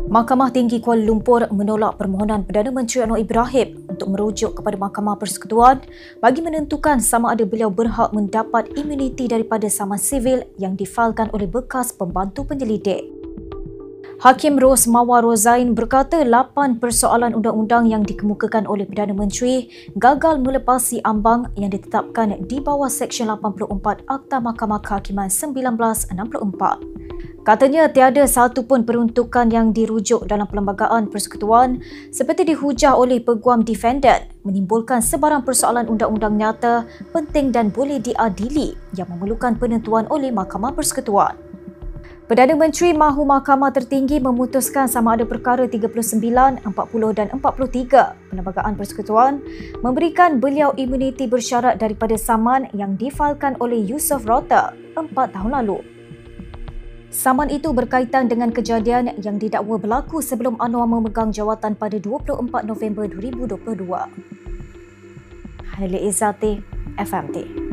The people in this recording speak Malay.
Mahkamah Tinggi Kuala Lumpur menolak permohonan Perdana Menteri Anwar Ibrahim untuk merujuk kepada Mahkamah Persekutuan bagi menentukan sama ada beliau berhak mendapat imuniti daripada saman sivil yang difailkan oleh bekas pembantu penyelidik. Hakim Ros Mawar Rozain berkata 8 persoalan undang-undang yang dikemukakan oleh Perdana Menteri gagal melepasi ambang yang ditetapkan di bawah Seksyen 84 Akta Mahkamah Kehakiman 1964. Katanya tiada satu pun peruntukan yang dirujuk dalam Perlembagaan Persekutuan seperti dihujah oleh Peguam Defendant menimbulkan sebarang persoalan undang-undang nyata, penting dan boleh diadili yang memerlukan penentuan oleh Mahkamah Persekutuan. Perdana Menteri mahu Mahkamah Tertinggi memutuskan sama ada perkara 39, 40 dan 43 Perlembagaan Persekutuan memberikan beliau imuniti bersyarat daripada saman yang difailkan oleh Yusof Rota 4 tahun lalu. Saman itu berkaitan dengan kejadian yang didakwa berlaku sebelum Anwar memegang jawatan pada 24 November 2022. Haili Izzati, FMT.